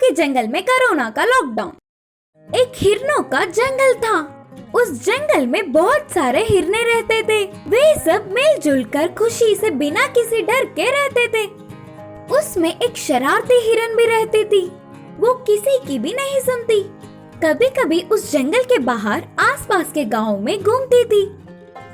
के जंगल में कोरोना का लॉकडाउन। एक हिरनों का जंगल था। उस जंगल में बहुत सारे हिरने रहते थे। वे सब मिलजुल कर खुशी से बिना किसी डर के रहते थे। उसमें एक शरारती हिरन भी रहती थी। वो किसी की भी नहीं सुनती। कभी कभी उस जंगल के बाहर आसपास के गाँव में घूमती थी।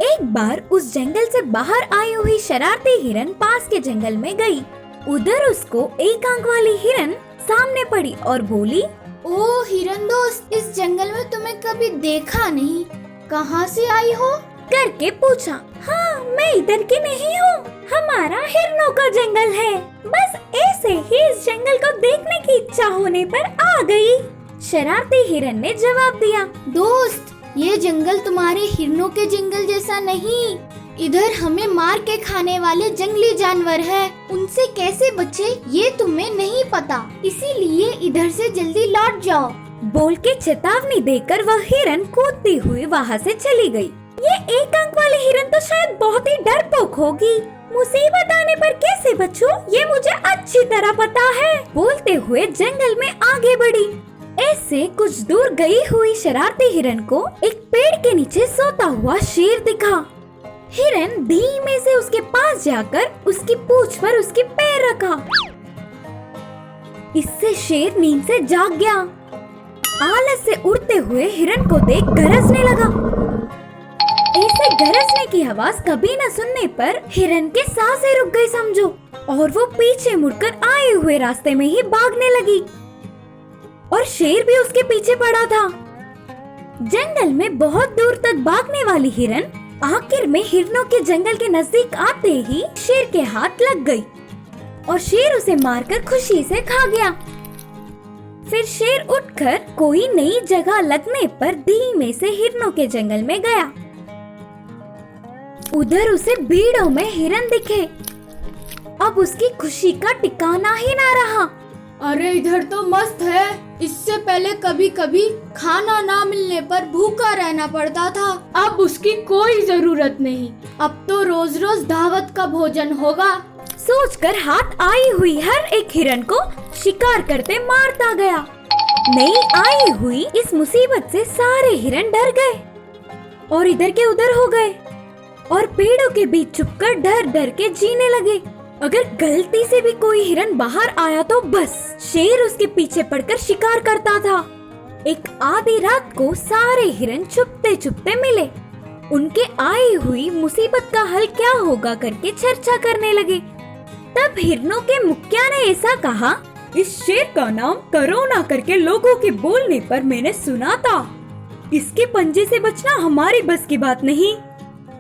एक बार उस जंगल से बाहर आई हुई शरारती हिरन पास के जंगल में गई। उधर उसको एक आंख वाली हिरन सामने पड़ी और बोली, ओ हिरन दोस्त, इस जंगल में तुम्हें कभी देखा नहीं, कहाँ से आई हो? करके पूछा। हाँ, मैं इधर की नहीं हूँ, हमारा हिरनों का जंगल है। बस ऐसे ही इस जंगल को देखने की इच्छा होने पर आ गई। शरारती हिरन ने जवाब दिया। दोस्त, ये जंगल तुम्हारे हिरनों के जंगल जैसा नहीं। इधर हमें मार के खाने वाले जंगली जानवर है, उनसे कैसे बचे ये तुम्हें नहीं पता, इसीलिए इधर से जल्दी लौट जाओ। बोल के चेतावनी देकर वह हिरन कूदती हुई वहाँ से चली गई। ये एक आंख वाली हिरन तो शायद बहुत ही डरपोक होगी। मुसीबत आने पर कैसे बचूं, ये मुझे अच्छी तरह पता है। बोलते हुए जंगल में आगे बढ़ी। ऐसे कुछ दूर गई हुई शरारती हिरन को एक पेड़ के नीचे सोता हुआ शेर दिखा। हिरन धीमे से उसके पास जाकर उसकी पूंछ पर उसकी पैर रखा। इससे शेर नींद से जाग गया। आलस से उड़ते हुए हिरन को देख गरजने लगा। ऐसे गरजने की आवाज कभी न सुनने पर हिरन के सांसें रुक गई समझो, और वो पीछे मुड़कर आए हुए रास्ते में ही भागने लगी। और शेर भी उसके पीछे पड़ा था। जंगल में बहुत दूर तक भागने वाली हिरन आखिर में हिरनों के जंगल के नजदीक आते ही शेर के हाथ लग गई और शेर उसे मारकर खुशी से खा गया। फिर शेर उठकर कोई नई जगह लगने पर धीमे से हिरनों के जंगल में गया। उधर उसे भीड़ों में हिरन दिखे। अब उसकी खुशी का ठिकाना ही ना रहा। अरे इधर तो मस्त है। इससे पहले कभी कभी खाना ना मिलने पर भूखा रहना पड़ता था, अब उसकी कोई जरूरत नहीं। अब तो रोज रोज दावत का भोजन होगा। सोचकर हाथ आई हुई हर एक हिरन को शिकार करते मारता गया। नई आई हुई इस मुसीबत से सारे हिरन डर गए और इधर के उधर हो गए और पेड़ों के बीच छुपकर डर डर के जीने लगे। अगर गलती से भी कोई हिरन बाहर आया तो बस शेर उसके पीछे पड़कर शिकार करता था। एक आधी रात को सारे हिरन छुपते छुपते मिले। उनके आई हुई मुसीबत का हल क्या होगा करके चर्चा करने लगे। तब हिरनों के मुखिया ने ऐसा कहा, इस शेर का नाम कोरोना करके लोगों के बोलने पर मैंने सुना था। इसके पंजे से बचना हमारी बस की बात नहीं।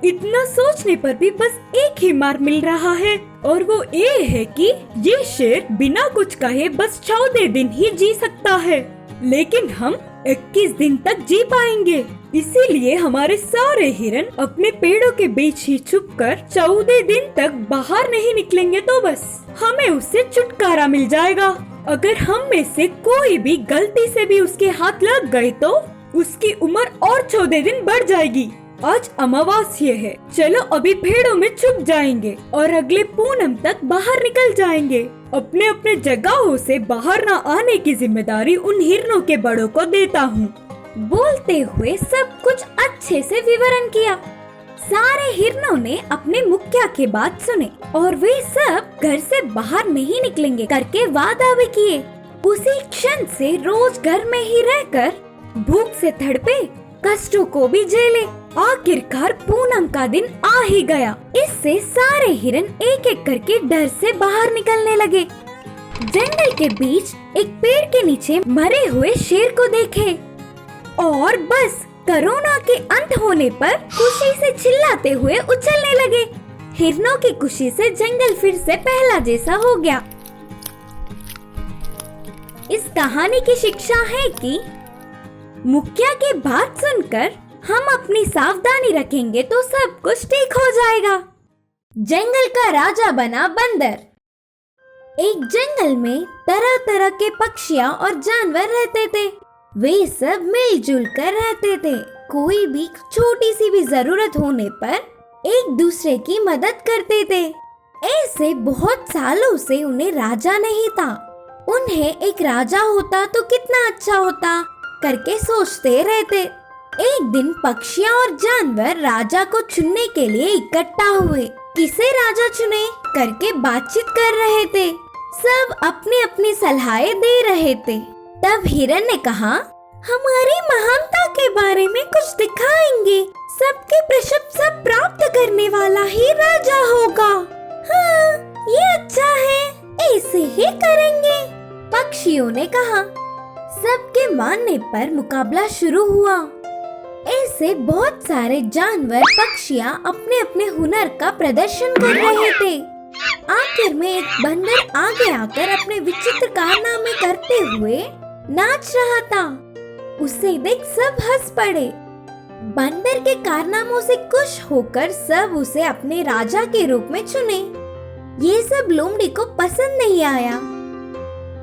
इतना सोचने पर भी बस एक ही मार मिल रहा है, और वो ये है कि ये शेर बिना कुछ कहे बस 14 दिन ही जी सकता है, लेकिन हम 21 दिन तक जी पाएंगे। इसीलिए हमारे सारे हिरन अपने पेड़ों के बीच ही छुपकर 14 दिन तक बाहर नहीं निकलेंगे तो बस हमें उससे छुटकारा मिल जाएगा। अगर हम में से कोई भी गलती से भी उसके हाथ लग गए तो उसकी उम्र और 14 दिन बढ़ जाएगी। आज अमावस्या है, चलो अभी पेड़ों में छुप जाएंगे और अगले पूनम तक बाहर निकल जाएंगे। अपने अपने जगहों से बाहर न आने की जिम्मेदारी उन हिरनों के बड़ों को देता हूँ। बोलते हुए सब कुछ अच्छे से विवरण किया। सारे हिरनों ने अपने मुखिया की बात सुने और वे सब घर से बाहर नहीं निकलेंगे करके वादा भी किए। उसी क्षण से रोज घर में ही रहकर भूख से तड़पे, कष्टों को भी झेले। आखिरकार पूनम का दिन आ ही गया। इससे सारे हिरन एक एक करके डर से बाहर निकलने लगे। जंगल के बीच एक पेड़ के नीचे मरे हुए शेर को देखे और बस कोरोना के अंत होने पर खुशी से चिल्लाते हुए उछलने लगे। हिरनों की खुशी से जंगल फिर से पहला जैसा हो गया। इस कहानी की शिक्षा है कि मुखिया की बात सुनकर हम अपनी सावधानी रखेंगे तो सब कुछ ठीक हो जाएगा। जंगल का राजा बना बंदर। एक जंगल में तरह तरह के पक्षियाँ और जानवर रहते थे। वे सब मिलजुल कर रहते थे। कोई भी छोटी सी भी जरूरत होने पर एक दूसरे की मदद करते थे। ऐसे बहुत सालों से उन्हें राजा नहीं था। उन्हें एक राजा होता तो कितना अच्छा होता करके सोचते रहते। एक दिन पक्षियाँ और जानवर राजा को चुनने के लिए इकट्ठा हुए। किसे राजा चुने करके बातचीत कर रहे थे। सब अपनी अपनी सलाहें दे रहे थे। तब हिरन ने कहा, हमारी महानता के बारे में कुछ दिखाएंगे। सबकी प्रशंसा प्राप्त करने वाला ही राजा होगा। हाँ, ये अच्छा है, ऐसे ही करेंगे, पक्षियों ने कहा। सबके मानने पर मुकाबला शुरू हुआ। ऐसे बहुत सारे जानवर पक्षियाँ अपने अपने हुनर का प्रदर्शन कर रहे थे। आखिर में एक बंदर आगे आकर अपने विचित्र कारनामे करते हुए नाच रहा था। उसे देख सब हंस पड़े। बंदर के कारनामों से खुश होकर सब उसे अपने राजा के रूप में चुने। ये सब लोमड़ी को पसंद नहीं आया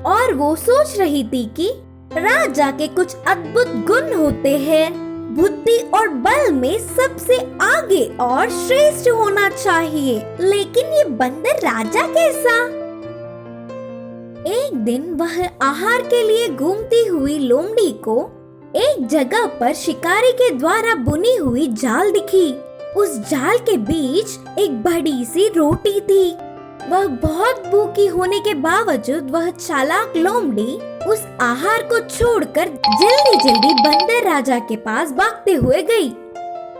और वो सोच रही थी कि राजा के कुछ अद्भुत गुण होते हैं। बुद्धि और बल में सबसे आगे और श्रेष्ठ होना चाहिए, लेकिन ये बंदर राजा कैसा? एक दिन वह आहार के लिए घूमती हुई लोमड़ी को एक जगह पर शिकारी के द्वारा बुनी हुई जाल दिखी। उस जाल के बीच एक बड़ी सी रोटी थी। वह बहुत भूखी होने के बावजूद वह चालाक लोमड़ी उस आहार को छोड़कर जल्दी जल्दी बंदर राजा के पास भागते हुए गई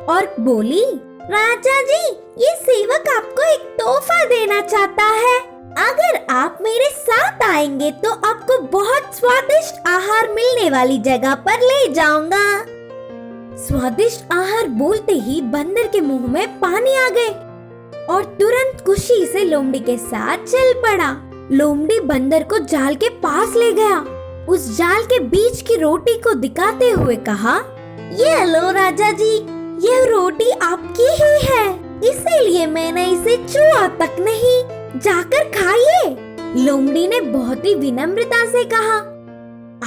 और बोली, राजा जी, ये सेवक आपको एक तोहफा देना चाहता है। अगर आप मेरे साथ आएंगे तो आपको बहुत स्वादिष्ट आहार मिलने वाली जगह पर ले जाऊंगा। स्वादिष्ट आहार बोलते ही बंदर के मुंह में पानी आ गए और तुरंत खुशी से लोमड़ी के साथ चल पड़ा। लोमड़ी बंदर को जाल के पास ले गया। उस जाल के बीच की रोटी को दिखाते हुए कहा, ये लो राजा जी, ये रोटी आपकी ही है, इसीलिए मैंने इसे छुआ तक नहीं, जाकर खाइए। लोमड़ी ने बहुत ही विनम्रता से कहा।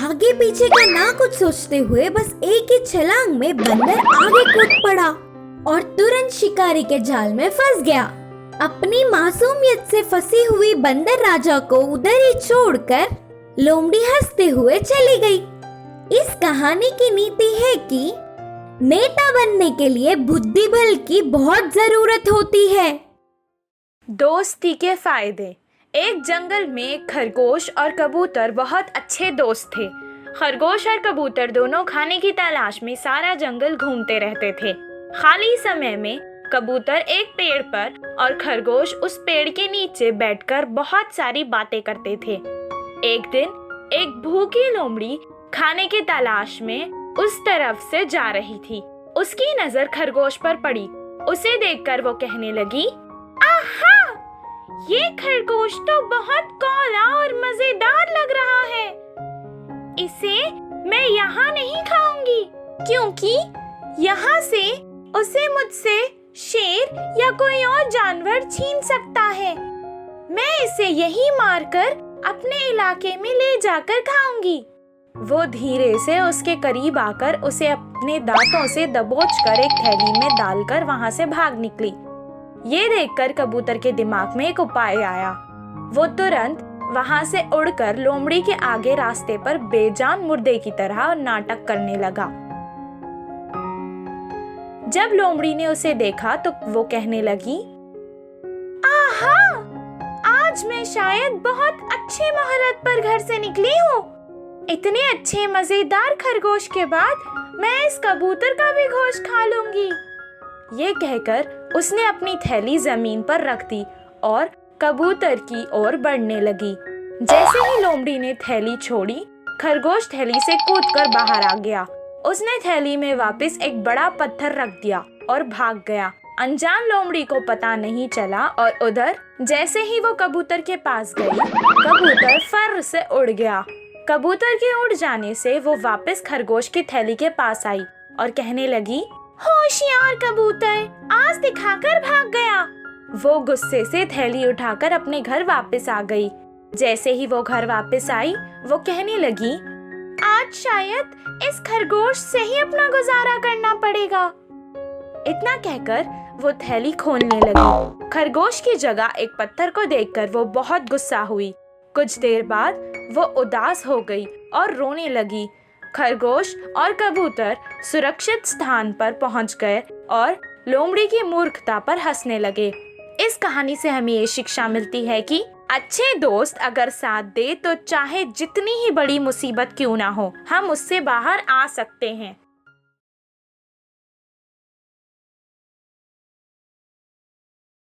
आगे पीछे का ना कुछ सोचते हुए बस एक ही छलांग में बंदर आगे कूद पड़ा और तुरंत शिकारी के जाल में फंस गया। अपनी मासूमियत से फंसी हुई बंदर राजा को उधर ही छोड़कर लोमड़ी हंसते हुए चली गई। इस कहानी की नीति है कि नेता बनने के लिए बुद्धि बल की बहुत जरूरत होती है। दोस्ती के फायदे। एक जंगल में एक खरगोश और कबूतर बहुत अच्छे दोस्त थे। खरगोश और कबूतर दोनों खाने की तलाश में सारा जंगल घूमते रहते थे। खाली समय में कबूतर एक पेड़ पर और खरगोश उस पेड़ के नीचे बैठकर बहुत सारी बातें करते थे। एक दिन एक भूखी लोमड़ी खाने की तलाश में उस तरफ से जा रही थी। उसकी नजर खरगोश पर पड़ी। उसे देखकर वो कहने लगी, आहा! ये खरगोश तो बहुत कौला और मजेदार लग रहा है। इसे मैं यहाँ नहीं खाऊंगी, क्योंकि यहाँ से उसे मुझसे शेर या कोई और जानवर छीन सकता है। मैं इसे यहीं मारकर अपने इलाके में ले जाकर खाऊंगी। वो धीरे से उसके करीब आकर उसे अपने दांतों से दबोचकर एक थैली में डालकर वहां से भाग निकली। ये देखकर कबूतर के दिमाग में एक उपाय आया। वो तुरंत वहां से उड़कर लोमड़ी के आगे रास्ते पर बेजान मुर्दे की तरह नाटक करने लगा। जब लोमड़ी ने उसे देखा तो वो कहने लगी, आहा! आज मैं शायद बहुत अच्छे मोहलत पर घर से निकली हूँ। इतने अच्छे मजेदार खरगोश के बाद मैं इस कबूतर का भी गोश्त खा लूंगी। ये कहकर उसने अपनी थैली जमीन पर रख दी और कबूतर की ओर बढ़ने लगी। जैसे ही लोमड़ी ने थैली छोड़ी, खरगोश थैली से कूदकर बाहर आ गया। उसने थैली में वापस एक बड़ा पत्थर रख दिया और भाग गया। अनजान लोमड़ी को पता नहीं चला और उधर जैसे ही वो कबूतर के पास गई, कबूतर फर से उड़ गया। कबूतर के उड़ जाने से वो वापस खरगोश की थैली के पास आई और कहने लगी, होशियार कबूतर, आज दिखाकर भाग गया। वो गुस्से से थैली उठाकर अपने घर वापस आ गई। जैसे ही वो घर वापस आई, वो कहने लगी, आज शायद इस खरगोश से ही अपना गुजारा करना पड़ेगा। इतना कहकर वो थैली खोलने लगी। खरगोश की जगह एक पत्थर को देखकर वो बहुत गुस्सा हुई कुछ देर बाद वो उदास हो गई और रोने लगी। खरगोश और कबूतर सुरक्षित स्थान पर पहुंच गए और लोमड़ी की मूर्खता पर हंसने लगे। इस कहानी से हमें ये शिक्षा मिलती है कि अच्छे दोस्त अगर साथ दे तो चाहे जितनी ही बड़ी मुसीबत क्यों ना हो, हम उससे बाहर आ सकते हैं।